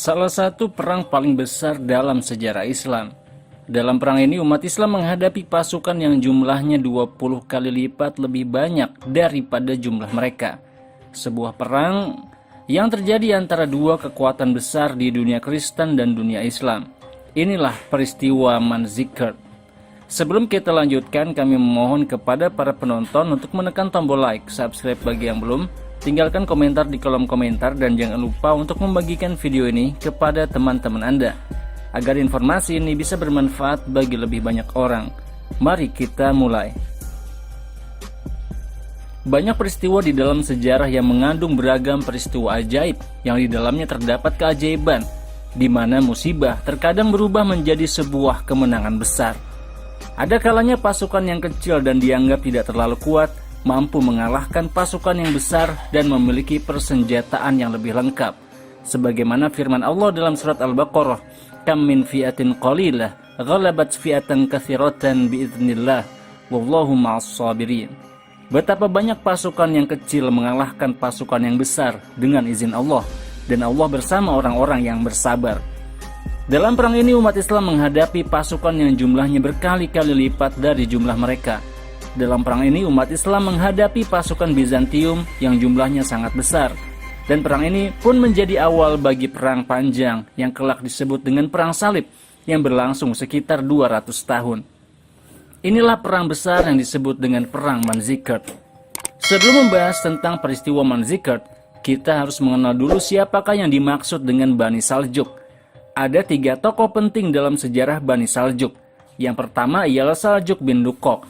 salah satu perang paling besar dalam sejarah Islam. Dalam perang ini umat Islam menghadapi pasukan yang jumlahnya 20 kali lipat lebih banyak daripada jumlah mereka. Sebuah perang yang terjadi antara dua kekuatan besar di dunia Kristen dan dunia Islam. Inilah peristiwa Manzikert. Sebelum kita lanjutkan, kami memohon kepada para penonton untuk menekan tombol like, subscribe bagi yang belum, tinggalkan komentar di kolom komentar, dan jangan lupa untuk membagikan video ini kepada teman-teman Anda, agar informasi ini bisa bermanfaat bagi lebih banyak orang. Mari kita mulai. Banyak peristiwa di dalam sejarah yang mengandung beragam peristiwa ajaib, yang di dalamnya terdapat keajaiban, di mana musibah terkadang berubah menjadi sebuah kemenangan besar. Ada kalanya pasukan yang kecil dan dianggap tidak terlalu kuat mampu mengalahkan pasukan yang besar dan memiliki persenjataan yang lebih lengkap. Sebagaimana firman Allah dalam surat Al-Baqarah, "Kam min fi'atin qalilah ghalabat fi'atan katsiratan biiznillah wallahu ma'as sabirin." Betapa banyak pasukan yang kecil mengalahkan pasukan yang besar dengan izin Allah, dan Allah bersama orang-orang yang bersabar. Dalam perang ini umat Islam menghadapi pasukan yang jumlahnya berkali-kali lipat dari jumlah mereka. Dalam perang ini umat Islam menghadapi pasukan Bizantium yang jumlahnya sangat besar. Dan perang ini pun menjadi awal bagi perang panjang yang kelak disebut dengan Perang Salib yang berlangsung sekitar 200 tahun. Inilah perang besar yang disebut dengan Perang Manzikert. Sebelum membahas tentang peristiwa Manzikert, kita harus mengenal dulu siapakah yang dimaksud dengan Bani Saljuk. Ada 3 tokoh penting dalam sejarah Bani Saljuk. Yang pertama ialah Saljuk bin Dukok.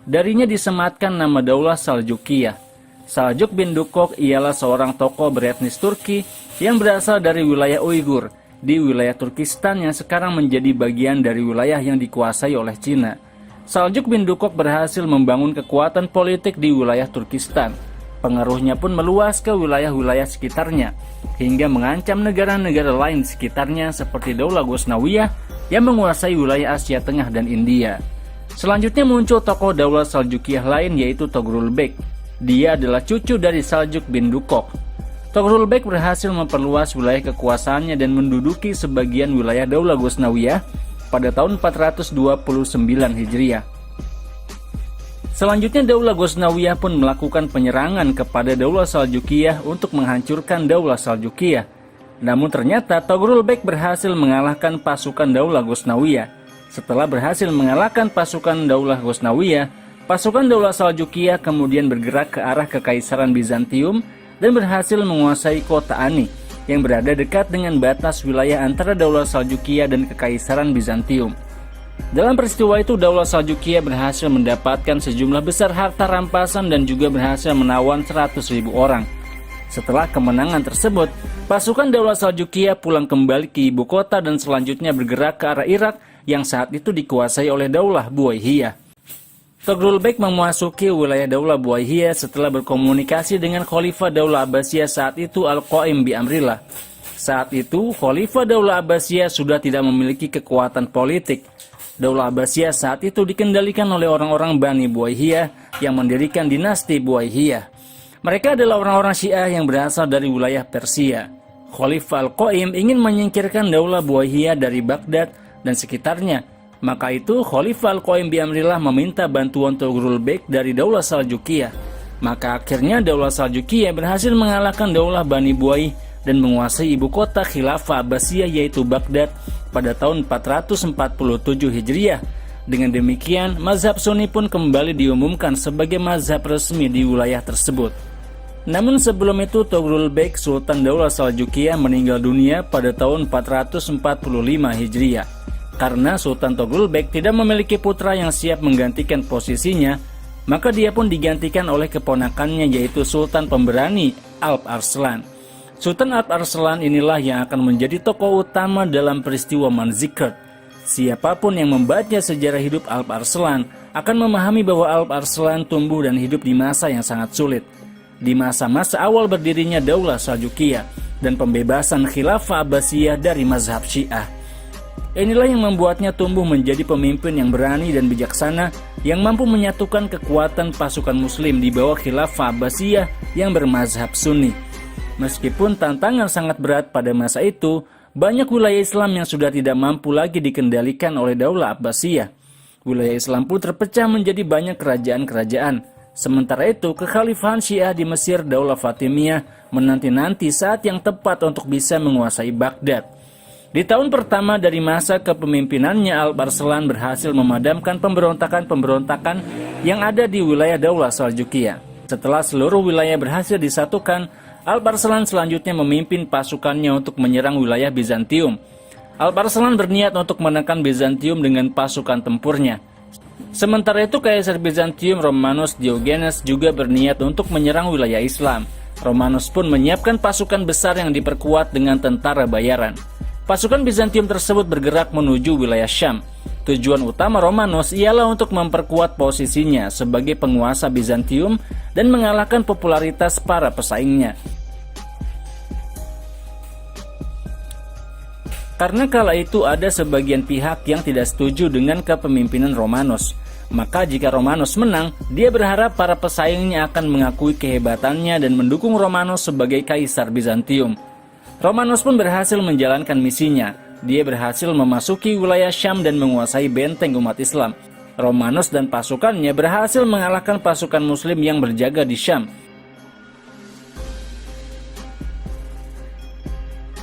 Darinya disematkan nama Daulah Saljukiyah. Saljuk bin Dukok ialah seorang tokoh beretnis Turki yang berasal dari wilayah Uighur di wilayah Turkistan yang sekarang menjadi bagian dari wilayah yang dikuasai oleh Cina. Saljuk bin Dukok berhasil membangun kekuatan politik di wilayah Turkistan. Pengaruhnya pun meluas ke wilayah-wilayah sekitarnya, hingga mengancam negara-negara lain sekitarnya seperti Daulah Ghaznawiyah yang menguasai wilayah Asia Tengah dan India. Selanjutnya muncul tokoh Daulah Saljukiyah lain, yaitu Togrul Bek. Dia adalah cucu dari Saljuk bin Dukok. Togrul Bek berhasil memperluas wilayah kekuasaannya dan menduduki sebagian wilayah Daulah Ghaznawiyah pada tahun 429 Hijriah. Selanjutnya Daulah Ghaznawiyah pun melakukan penyerangan kepada Daulah Saljukiyah untuk menghancurkan Daulah Saljukiyah. Namun ternyata Togrul Bek berhasil mengalahkan pasukan Daulah Ghaznawiyah. Setelah berhasil mengalahkan pasukan Daulah Ghaznawiyah, pasukan Daulah Saljukiyah kemudian bergerak ke arah Kekaisaran Bizantium dan berhasil menguasai kota Ani yang berada dekat dengan batas wilayah antara Daulah Saljukiyah dan Kekaisaran Bizantium. Dalam peristiwa itu Daulah Saljukiyah berhasil mendapatkan sejumlah besar harta rampasan dan juga berhasil menawan 100.000 orang. Setelah kemenangan tersebut, pasukan Daulah Saljukiyah pulang kembali ke ibu kota dan selanjutnya bergerak ke arah Irak yang saat itu dikuasai oleh Daulah Buwaihiyah. Togrul Bek memasuki wilayah Daulah Buwaihiyah setelah berkomunikasi dengan Khalifah Daulah Abbasiyah saat itu Al-Qaim bi Amrillah. Saat itu Khalifah Daulah Abbasiyah sudah tidak memiliki kekuatan politik. Daulah Abbasiyah saat itu dikendalikan oleh orang-orang Bani Buwaihiyah yang mendirikan dinasti Buwaihiyah. Mereka adalah orang-orang Syiah yang berasal dari wilayah Persia. Khalifah Al-Qaim ingin menyingkirkan Daulah Buwaihiyah dari Baghdad dan sekitarnya. Maka itu Khalifah Al-Qaim bi Amrillah meminta bantuan Togrul Bek dari Daulah Saljukiyah. Maka akhirnya Daulah Saljukiyah berhasil mengalahkan Daulah Bani Buwaih dan menguasai ibu kota Khilafah Abbasiyah yaitu Baghdad pada tahun 447 Hijriah. Dengan demikian, mazhab Sunni pun kembali diumumkan sebagai mazhab resmi di wilayah tersebut. Namun sebelum itu Togrul Bek Sultan Daulah Saljukiyah meninggal dunia pada tahun 445 Hijriah. Karena Sultan Togrul Bek tidak memiliki putra yang siap menggantikan posisinya, maka dia pun digantikan oleh keponakannya yaitu Sultan Pemberani Alp Arslan. Sultan Alp Arslan inilah yang akan menjadi tokoh utama dalam peristiwa Manzikert. Siapapun yang membaca sejarah hidup Alp Arslan akan memahami bahwa Alp Arslan tumbuh dan hidup di masa yang sangat sulit. Di masa-masa awal berdirinya Daulah Saljukiyah dan pembebasan Khilafah Abbasiyah dari mazhab Syiah. Inilah yang membuatnya tumbuh menjadi pemimpin yang berani dan bijaksana yang mampu menyatukan kekuatan pasukan muslim di bawah khilafah Abbasiyah yang bermazhab Sunni. Meskipun tantangan sangat berat pada masa itu, banyak wilayah Islam yang sudah tidak mampu lagi dikendalikan oleh Daulah Abbasiyah. Wilayah Islam pun terpecah menjadi banyak kerajaan-kerajaan. Sementara itu, kekhalifahan Syiah di Mesir Daulah Fatimiyah menanti-nanti saat yang tepat untuk bisa menguasai Baghdad. Di tahun pertama dari masa kepemimpinannya, Alp Arslan berhasil memadamkan pemberontakan-pemberontakan yang ada di wilayah Daulah Saljukiyah. Setelah seluruh wilayah berhasil disatukan, Alp Arslan selanjutnya memimpin pasukannya untuk menyerang wilayah Bizantium. Alp Arslan berniat untuk menekan Bizantium dengan pasukan tempurnya. Sementara itu, Kaisar Bizantium Romanos Diogenes juga berniat untuk menyerang wilayah Islam. Romanos pun menyiapkan pasukan besar yang diperkuat dengan tentara bayaran. Pasukan Bizantium tersebut bergerak menuju wilayah Syam. Tujuan utama Romanos ialah untuk memperkuat posisinya sebagai penguasa Bizantium dan mengalahkan popularitas para pesaingnya. Karena kala itu ada sebagian pihak yang tidak setuju dengan kepemimpinan Romanos. Maka jika Romanos menang, dia berharap para pesaingnya akan mengakui kehebatannya dan mendukung Romanos sebagai Kaisar Bizantium. Romanos pun berhasil menjalankan misinya. Dia berhasil memasuki wilayah Syam dan menguasai benteng umat Islam. Romanos dan pasukannya berhasil mengalahkan pasukan Muslim yang berjaga di Syam.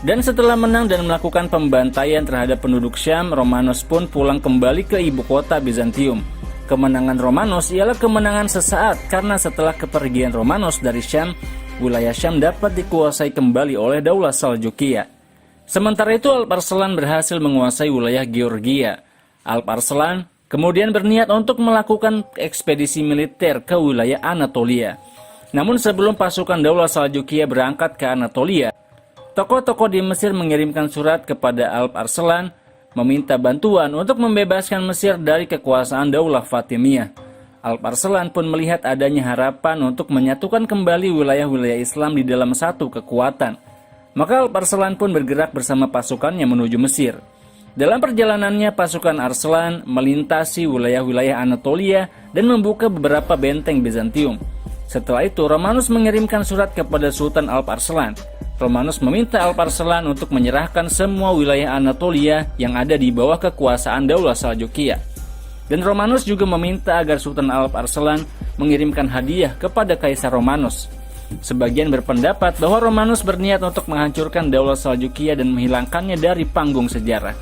Dan setelah menang dan melakukan pembantaian terhadap penduduk Syam, Romanos pun pulang kembali ke ibu kota Bizantium. Kemenangan Romanos ialah kemenangan sesaat karena setelah kepergian Romanos dari Syam, wilayah Syam dapat dikuasai kembali oleh Daulah Saljukiyah. Sementara itu, Alp Arslan berhasil menguasai wilayah Georgia. Alp Arslan kemudian berniat untuk melakukan ekspedisi militer ke wilayah Anatolia. Namun sebelum pasukan Daulah Saljukiyah berangkat ke Anatolia, tokoh-tokoh di Mesir mengirimkan surat kepada Alp Arslan meminta bantuan untuk membebaskan Mesir dari kekuasaan Daulah Fatimiyah. Alp Arslan pun melihat adanya harapan untuk menyatukan kembali wilayah-wilayah Islam di dalam satu kekuatan. Maka Alp Arslan pun bergerak bersama pasukannya menuju Mesir. Dalam perjalanannya, pasukan Arslan melintasi wilayah-wilayah Anatolia dan membuka beberapa benteng Bizantium. Setelah itu, Romanus mengirimkan surat kepada Sultan Alp Arslan. Romanus meminta Alp Arslan untuk menyerahkan semua wilayah Anatolia yang ada di bawah kekuasaan Daulah Saljukiyah. Dan Romanus juga meminta agar Sultan Alp Arslan mengirimkan hadiah kepada Kaisar Romanus. Sebagian berpendapat bahwa Romanus berniat untuk menghancurkan Daulah Saljukiyah dan menghilangkannya dari panggung sejarah.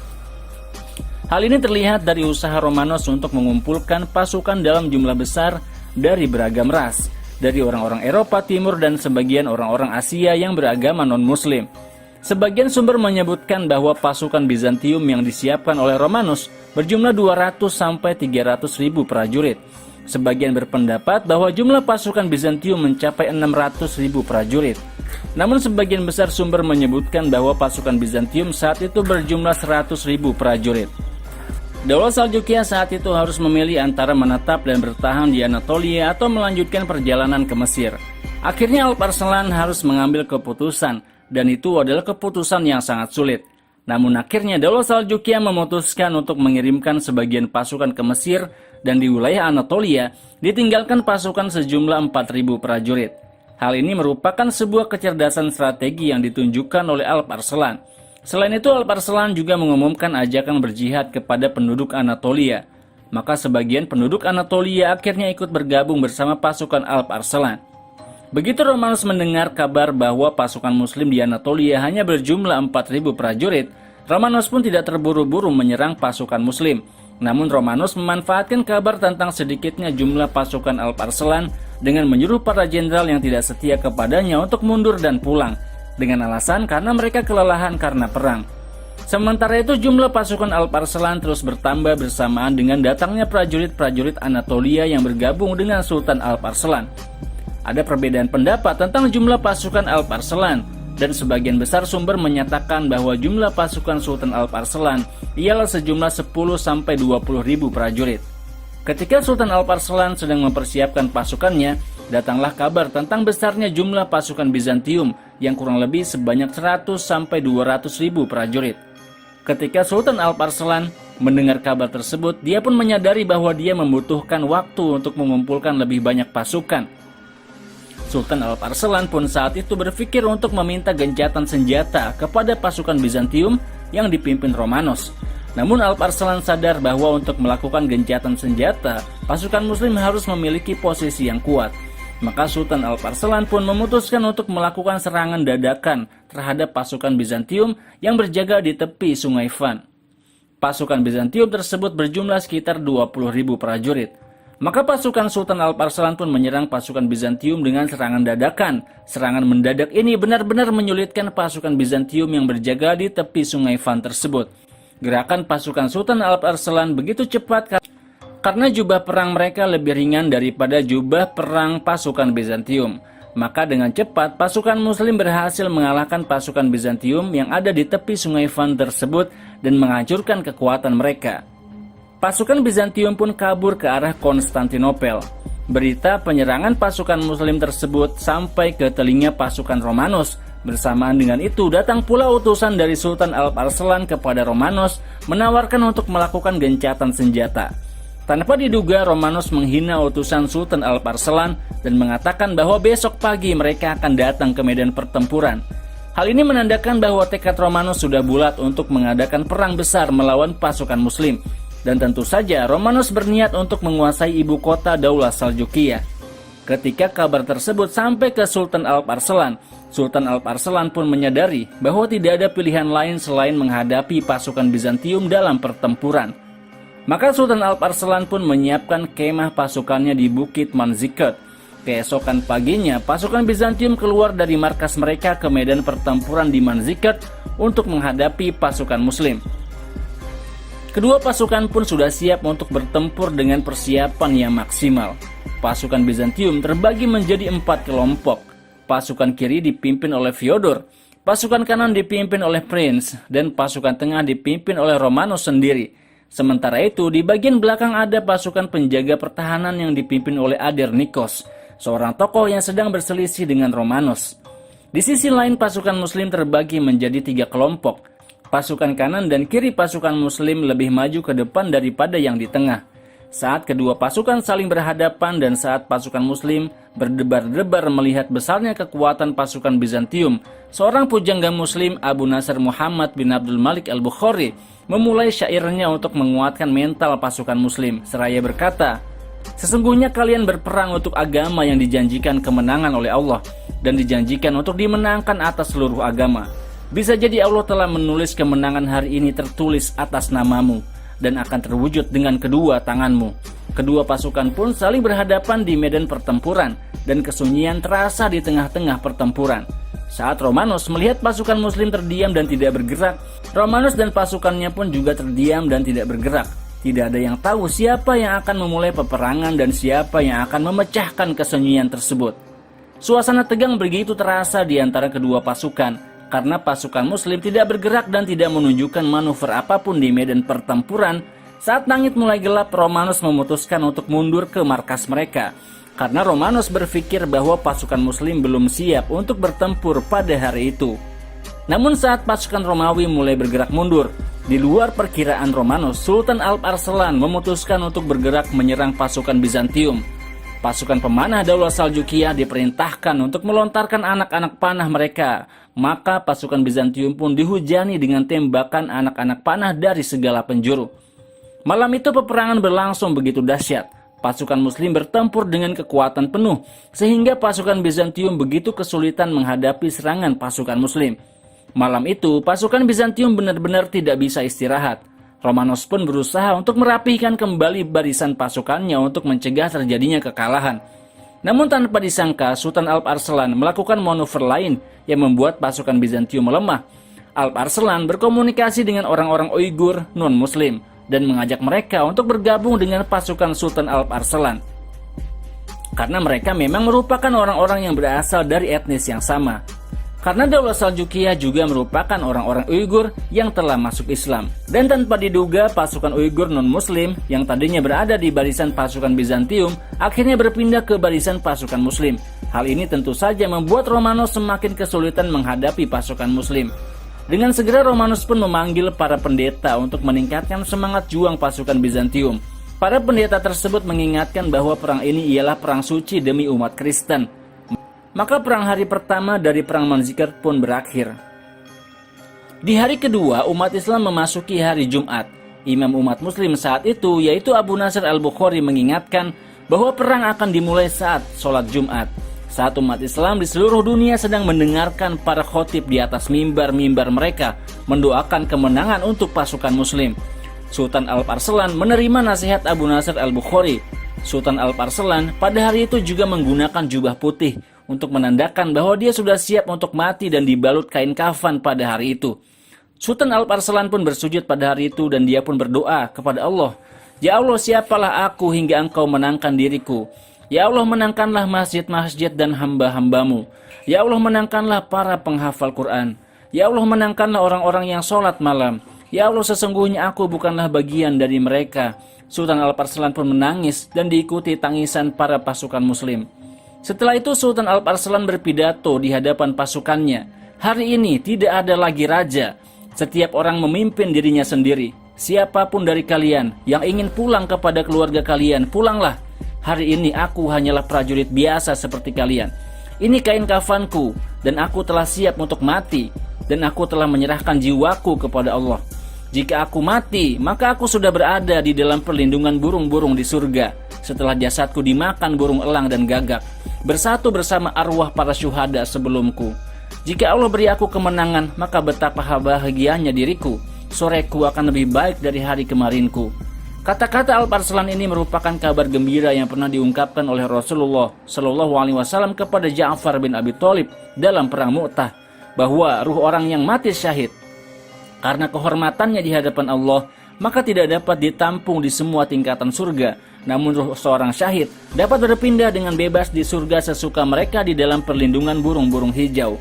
Hal ini terlihat dari usaha Romanus untuk mengumpulkan pasukan dalam jumlah besar dari beragam ras, dari orang-orang Eropa Timur dan sebagian orang-orang Asia yang beragama non-Muslim. Sebagian sumber menyebutkan bahwa pasukan Bizantium yang disiapkan oleh Romanus berjumlah 200-300 ribu prajurit. Sebagian berpendapat bahwa jumlah pasukan Bizantium mencapai 600 ribu prajurit. Namun sebagian besar sumber menyebutkan bahwa pasukan Bizantium saat itu berjumlah 100 ribu prajurit. Daulah Saljukiyah saat itu harus memilih antara menetap dan bertahan di Anatolia atau melanjutkan perjalanan ke Mesir. Akhirnya Alp Arslan harus mengambil keputusan, dan itu adalah keputusan yang sangat sulit. Namun akhirnya Daulah Saljukiyah memutuskan untuk mengirimkan sebagian pasukan ke Mesir, dan di wilayah Anatolia ditinggalkan pasukan sejumlah 4.000 prajurit. Hal ini merupakan sebuah kecerdasan strategi yang ditunjukkan oleh Alp Arslan. Selain itu, Alp Arslan juga mengumumkan ajakan berjihad kepada penduduk Anatolia. Maka sebagian penduduk Anatolia akhirnya ikut bergabung bersama pasukan Alp Arslan. Begitu Romanus mendengar kabar bahwa pasukan Muslim di Anatolia hanya berjumlah 4.000 prajurit, Romanus pun tidak terburu-buru menyerang pasukan Muslim. Namun Romanus memanfaatkan kabar tentang sedikitnya jumlah pasukan Alp Arslan dengan menyuruh para jenderal yang tidak setia kepadanya untuk mundur dan pulang, dengan alasan karena mereka kelelahan karena perang. Sementara itu, jumlah pasukan Alp Arslan terus bertambah bersamaan dengan datangnya prajurit-prajurit Anatolia yang bergabung dengan Sultan Alp Arslan. Ada perbedaan pendapat tentang jumlah pasukan Alp Arslan, dan sebagian besar sumber menyatakan bahwa jumlah pasukan Sultan Alp Arslan ialah sejumlah 10-20 ribu prajurit. Ketika Sultan Alp Arslan sedang mempersiapkan pasukannya, datanglah kabar tentang besarnya jumlah pasukan Bizantium yang kurang lebih sebanyak 100-200 ribu prajurit. Ketika Sultan Alp Arslan mendengar kabar tersebut, dia pun menyadari bahwa dia membutuhkan waktu untuk mengumpulkan lebih banyak pasukan. Sultan Alp Arslan pun saat itu berpikir untuk meminta gencatan senjata kepada pasukan Bizantium yang dipimpin Romanos. Namun Alp Arslan sadar bahwa untuk melakukan gencatan senjata, pasukan Muslim harus memiliki posisi yang kuat. Maka Sultan Alp Arslan pun memutuskan untuk melakukan serangan dadakan terhadap pasukan Bizantium yang berjaga di tepi Sungai Van. Pasukan Bizantium tersebut berjumlah sekitar 20.000 prajurit. Maka pasukan Sultan Alp Arslan pun menyerang pasukan Bizantium dengan serangan dadakan. Serangan mendadak ini benar-benar menyulitkan pasukan Bizantium yang berjaga di tepi Sungai Van tersebut. Gerakan pasukan Sultan Alp Arslan begitu cepat karena jubah perang mereka lebih ringan daripada jubah perang pasukan Bizantium. Maka dengan cepat pasukan Muslim berhasil mengalahkan pasukan Bizantium yang ada di tepi Sungai Van tersebut dan menghancurkan kekuatan mereka. Pasukan Bizantium pun kabur ke arah Konstantinopel. Berita penyerangan pasukan Muslim tersebut sampai ke telinga pasukan Romanos. Bersamaan dengan itu datang pula utusan dari Sultan Alp Arslan kepada Romanos menawarkan untuk melakukan gencatan senjata. Tanpa diduga Romanos menghina utusan Sultan Alp Arslan dan mengatakan bahwa besok pagi mereka akan datang ke medan pertempuran. Hal ini menandakan bahwa tekad Romanos sudah bulat untuk mengadakan perang besar melawan pasukan Muslim. Dan tentu saja Romanos berniat untuk menguasai ibu kota Daulah Saljukia. Ketika kabar tersebut sampai ke Sultan Alp Arslan, Sultan Alp Arslan pun menyadari bahwa tidak ada pilihan lain selain menghadapi pasukan Bizantium dalam pertempuran. Maka Sultan Alp Arslan pun menyiapkan kemah pasukannya di Bukit Manzikert. Keesokan paginya, pasukan Bizantium keluar dari markas mereka ke medan pertempuran di Manzikert untuk menghadapi pasukan Muslim. Kedua pasukan pun sudah siap untuk bertempur dengan persiapan yang maksimal. Pasukan Bizantium terbagi menjadi 4 kelompok. Pasukan kiri dipimpin oleh Fyodor, pasukan kanan dipimpin oleh Prince, dan pasukan tengah dipimpin oleh Romanos sendiri. Sementara itu, di bagian belakang ada pasukan penjaga pertahanan yang dipimpin oleh Adernikos, seorang tokoh yang sedang berselisih dengan Romanos. Di sisi lain, pasukan Muslim terbagi menjadi 3 kelompok. Pasukan kanan dan kiri pasukan Muslim lebih maju ke depan daripada yang di tengah. Saat kedua pasukan saling berhadapan dan saat pasukan Muslim berdebar-debar melihat besarnya kekuatan pasukan Bizantium, seorang pujangga Muslim, Abu Nasr Muhammad bin Abdul Malik al-Bukhari, memulai syairnya untuk menguatkan mental pasukan Muslim, seraya berkata, "Sesungguhnya kalian berperang untuk agama yang dijanjikan kemenangan oleh Allah dan dijanjikan untuk dimenangkan atas seluruh agama. Bisa jadi Allah telah menulis kemenangan hari ini tertulis atas namamu dan akan terwujud dengan kedua tanganmu." Kedua pasukan pun saling berhadapan di medan pertempuran dan kesunyian terasa di tengah-tengah pertempuran. Saat Romanos melihat pasukan Muslim terdiam dan tidak bergerak, Romanos dan pasukannya pun juga terdiam dan tidak bergerak. Tidak ada yang tahu siapa yang akan memulai peperangan dan siapa yang akan memecahkan kesunyian tersebut. Suasana tegang begitu terasa di antara kedua pasukan, karena pasukan Muslim tidak bergerak dan tidak menunjukkan manuver apapun di medan pertempuran. Saat langit mulai gelap, Romanos memutuskan untuk mundur ke markas mereka, karena Romanos berpikir bahwa pasukan Muslim belum siap untuk bertempur pada hari itu. Namun saat pasukan Romawi mulai bergerak mundur, di luar perkiraan Romanos, Sultan Alp Arslan memutuskan untuk bergerak menyerang pasukan Bizantium. Pasukan pemanah Daulah Saljukia diperintahkan untuk melontarkan anak-anak panah mereka. Maka pasukan Bizantium pun dihujani dengan tembakan anak-anak panah dari segala penjuru. Malam itu peperangan berlangsung begitu dahsyat. Pasukan Muslim bertempur dengan kekuatan penuh, sehingga pasukan Bizantium begitu kesulitan menghadapi serangan pasukan Muslim. Malam itu, pasukan Bizantium benar-benar tidak bisa istirahat. Romanos pun berusaha untuk merapihkan kembali barisan pasukannya untuk mencegah terjadinya kekalahan. Namun tanpa disangka, Sultan Alp Arslan melakukan manuver lain yang membuat pasukan Bizantium melemah. Alp Arslan berkomunikasi dengan orang-orang Uighur non-Muslim dan mengajak mereka untuk bergabung dengan pasukan Sultan Alp Arslan. Karena mereka memang merupakan orang-orang yang berasal dari etnis yang sama. Karena Daulah Saljukia juga merupakan orang-orang Uighur yang telah masuk Islam. Dan tanpa diduga, pasukan Uighur non-Muslim yang tadinya berada di barisan pasukan Bizantium akhirnya berpindah ke barisan pasukan Muslim. Hal ini tentu saja membuat Romanos semakin kesulitan menghadapi pasukan Muslim. Dengan segera Romanos pun memanggil para pendeta untuk meningkatkan semangat juang pasukan Bizantium. Para pendeta tersebut mengingatkan bahwa perang ini ialah perang suci demi umat Kristen. Maka perang hari pertama dari perang Manzikert pun berakhir. Di hari kedua, umat Islam memasuki hari Jumat. Imam umat muslim saat itu, yaitu Abu Nasr al-Bukhari, mengingatkan bahwa perang akan dimulai saat sholat Jumat. Saat umat Islam di seluruh dunia sedang mendengarkan para khotib di atas mimbar-mimbar mereka mendoakan kemenangan untuk pasukan muslim. Sultan Alp-Arslan menerima nasihat Abu Nasr al-Bukhari. Sultan Alp-Arslan pada hari itu juga menggunakan jubah putih untuk menandakan bahwa dia sudah siap untuk mati dan dibalut kain kafan pada hari itu. Sultan Alp-Arslan pun bersujud pada hari itu dan dia pun berdoa kepada Allah, "Ya Allah, siapalah aku hingga engkau menangkan diriku? Ya Allah, menangkanlah masjid-masjid dan hamba-hambamu. Ya Allah, menangkanlah para penghafal Quran. Ya Allah, menangkanlah orang-orang yang sholat malam. Ya Allah, sesungguhnya aku bukanlah bagian dari mereka." Sultan Alp-Arslan pun menangis dan diikuti tangisan para pasukan muslim. Setelah itu Sultan Alp-Arslan berpidato di hadapan pasukannya. "Hari ini tidak ada lagi raja. Setiap orang memimpin dirinya sendiri. Siapapun dari kalian yang ingin pulang kepada keluarga kalian, pulanglah. Hari ini aku hanyalah prajurit biasa seperti kalian. Ini kain kafanku dan aku telah siap untuk mati dan aku telah menyerahkan jiwaku kepada Allah. Jika aku mati, maka aku sudah berada di dalam perlindungan burung-burung di surga setelah jasadku dimakan burung elang dan gagak, bersatu bersama arwah para syuhada sebelumku. Jika Allah beri aku kemenangan, maka betapa bahagianya diriku. Soreku akan lebih baik dari hari kemarinku." Kata-kata Alp-Arslan ini merupakan kabar gembira yang pernah diungkapkan oleh Rasulullah Shallallahu Alaihi Wasallam kepada Ja'far bin Abi Thalib dalam perang Mu'tah, bahwa ruh orang yang mati syahid karena kehormatannya di hadapan Allah maka tidak dapat ditampung di semua tingkatan surga. Namun ruh seorang syahid dapat berpindah dengan bebas di surga sesuka mereka di dalam perlindungan burung-burung hijau.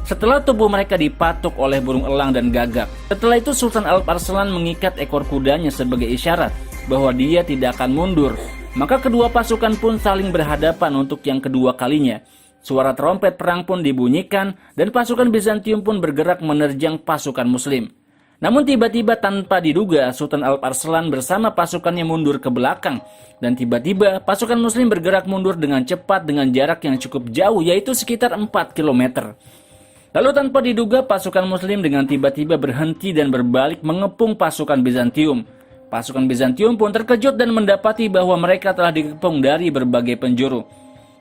Setelah tubuh mereka dipatuk oleh burung elang dan gagak. Setelah itu Sultan Alp-Arslan mengikat ekor kudanya sebagai isyarat bahwa dia tidak akan mundur. Maka kedua pasukan pun saling berhadapan untuk yang kedua kalinya. Suara trompet perang pun dibunyikan dan pasukan Bizantium pun bergerak menerjang pasukan muslim. Namun tiba-tiba tanpa diduga Sultan Alp-Arslan bersama pasukannya mundur ke belakang. Dan tiba-tiba pasukan muslim bergerak mundur dengan cepat dengan jarak yang cukup jauh, yaitu sekitar 4 km. Lalu tanpa diduga pasukan muslim dengan tiba-tiba berhenti dan berbalik mengepung pasukan Bizantium. Pasukan Bizantium pun terkejut dan mendapati bahwa mereka telah dikepung dari berbagai penjuru.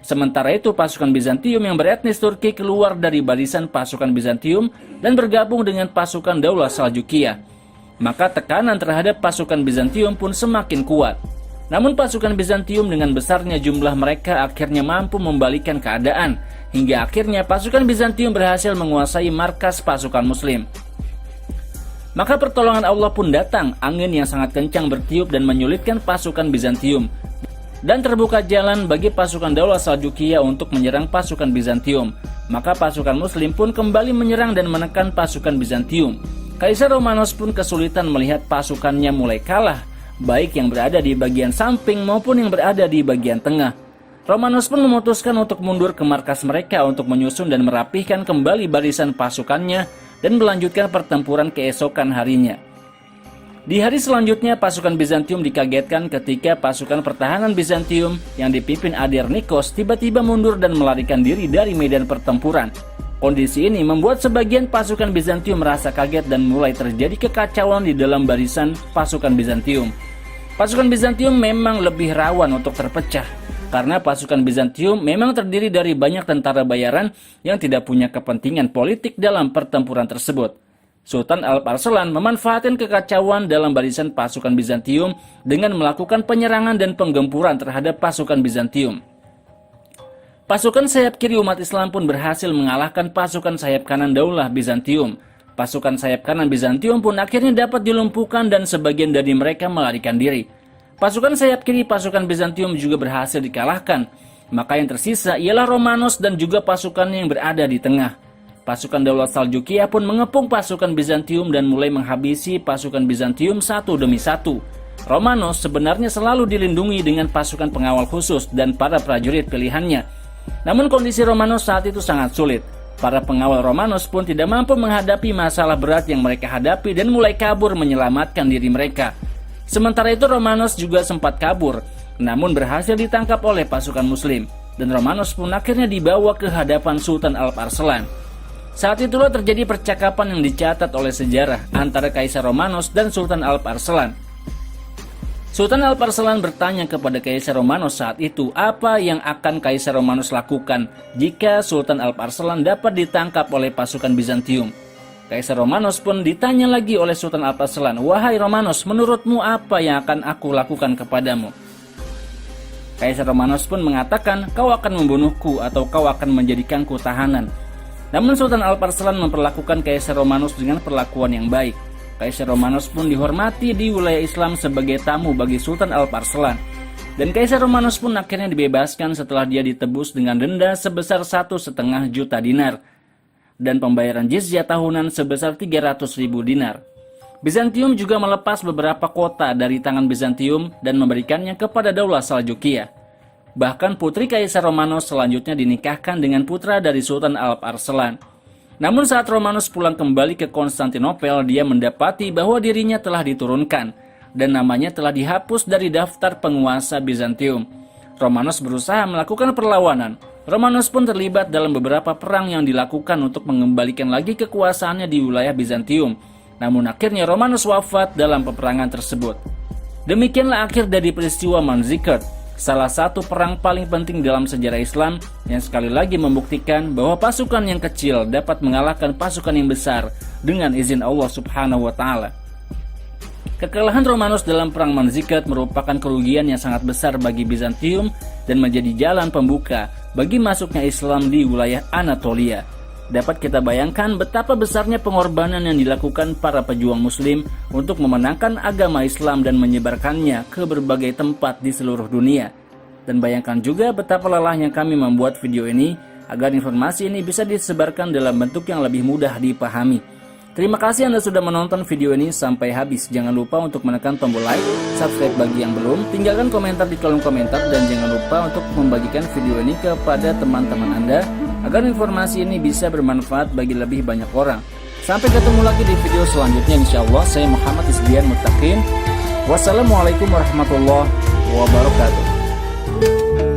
Sementara itu pasukan Bizantium yang beretnis Turki keluar dari barisan pasukan Bizantium dan bergabung dengan pasukan Daulah Saljukiyah. Maka tekanan terhadap pasukan Bizantium pun semakin kuat. Namun pasukan Bizantium dengan besarnya jumlah mereka akhirnya mampu membalikkan keadaan, hingga akhirnya pasukan Bizantium berhasil menguasai markas pasukan muslim. Maka pertolongan Allah pun datang, angin yang sangat kencang bertiup dan menyulitkan pasukan Bizantium. Dan terbuka jalan bagi pasukan Daulah Saljukiyah untuk menyerang pasukan Bizantium. Maka pasukan muslim pun kembali menyerang dan menekan pasukan Bizantium. Kaisar Romanos pun kesulitan melihat pasukannya mulai kalah, baik yang berada di bagian samping maupun yang berada di bagian tengah. Romanos pun memutuskan untuk mundur ke markas mereka untuk menyusun dan merapihkan kembali barisan pasukannya dan melanjutkan pertempuran keesokan harinya. Di hari selanjutnya pasukan Bizantium dikagetkan ketika pasukan pertahanan Bizantium yang dipimpin Adir Nikos tiba-tiba mundur dan melarikan diri dari medan pertempuran. Kondisi ini membuat sebagian pasukan Bizantium merasa kaget dan mulai terjadi kekacauan di dalam barisan pasukan Bizantium. Pasukan Bizantium memang lebih rawan untuk terpecah, karena pasukan Bizantium memang terdiri dari banyak tentara bayaran yang tidak punya kepentingan politik dalam pertempuran tersebut. Sultan Alp-Arslan memanfaatkan kekacauan dalam barisan pasukan Bizantium dengan melakukan penyerangan dan penggempuran terhadap pasukan Bizantium. Pasukan sayap kiri umat Islam pun berhasil mengalahkan pasukan sayap kanan Daulah Bizantium. Pasukan sayap kanan Bizantium pun akhirnya dapat dilumpuhkan dan sebagian dari mereka melarikan diri. Pasukan sayap kiri pasukan Bizantium juga berhasil dikalahkan. Maka yang tersisa ialah Romanos dan juga pasukannya yang berada di tengah. Pasukan Daulah Saljukiyah pun mengepung pasukan Bizantium dan mulai menghabisi pasukan Bizantium satu demi satu. Romanos sebenarnya selalu dilindungi dengan pasukan pengawal khusus dan para prajurit pilihannya. Namun kondisi Romanos saat itu sangat sulit. Para pengawal Romanos pun tidak mampu menghadapi masalah berat yang mereka hadapi dan mulai kabur menyelamatkan diri mereka. Sementara itu Romanos juga sempat kabur, namun berhasil ditangkap oleh pasukan muslim. dan Romanos pun akhirnya dibawa ke hadapan Sultan Alp Arslan. Saat itulah terjadi percakapan yang dicatat oleh sejarah antara Kaisar Romanos dan Sultan Alp Arslan. Sultan Alp Arslan bertanya kepada Kaisar Romanos saat itu apa yang akan Kaisar Romanos lakukan jika Sultan Alp Arslan dapat ditangkap oleh pasukan Bizantium. Kaisar Romanos pun ditanya lagi oleh Sultan Alp Arslan, "Wahai Romanos, menurutmu apa yang akan aku lakukan kepadamu?" Kaisar Romanos pun mengatakan, "Kau akan membunuhku atau kau akan menjadikanku tahanan." Namun Sultan Alp Arslan memperlakukan Kaisar Romanos dengan perlakuan yang baik. Kaisar Romanos pun dihormati di wilayah Islam sebagai tamu bagi Sultan Alp Arslan. Dan Kaisar Romanos pun akhirnya dibebaskan setelah dia ditebus dengan denda sebesar 1,5 juta dinar dan pembayaran jizyah tahunan sebesar 300.000 dinar. Bizantium juga melepas beberapa kota dari tangan Bizantium dan memberikannya kepada Daulah Saljukia. Bahkan putri Kaisar Romanos selanjutnya dinikahkan dengan putra dari Sultan Alp Arslan. Namun saat Romanos pulang kembali ke Konstantinopel, dia mendapati bahwa dirinya telah diturunkan dan namanya telah dihapus dari daftar penguasa Bizantium. Romanos berusaha melakukan perlawanan. Romanos pun terlibat dalam beberapa perang yang dilakukan untuk mengembalikan lagi kekuasaannya di wilayah Bizantium. Namun akhirnya Romanos wafat dalam peperangan tersebut. Demikianlah akhir dari peristiwa Manzikert, salah satu perang paling penting dalam sejarah Islam yang sekali lagi membuktikan bahwa pasukan yang kecil dapat mengalahkan pasukan yang besar dengan izin Allah Subhanahu wa Ta'ala. Kekalahan Romanos dalam perang Manzikert merupakan kerugian yang sangat besar bagi Bizantium dan menjadi jalan pembuka bagi masuknya Islam di wilayah Anatolia. Dapat kita bayangkan betapa besarnya pengorbanan yang dilakukan para pejuang muslim untuk memenangkan agama Islam dan menyebarkannya ke berbagai tempat di seluruh dunia. Dan bayangkan juga betapa lelahnya kami membuat video ini agar informasi ini bisa disebarkan dalam bentuk yang lebih mudah dipahami. Terima kasih Anda sudah menonton video ini sampai habis. Jangan lupa untuk menekan tombol like, subscribe bagi yang belum, tinggalkan komentar di kolom komentar, dan jangan lupa untuk membagikan video ini kepada teman-teman Anda agar informasi ini bisa bermanfaat bagi lebih banyak orang. Sampai ketemu lagi di video selanjutnya insyaallah. Saya Muhammad Isdian Muttaqin. Wassalamualaikum warahmatullahi wabarakatuh.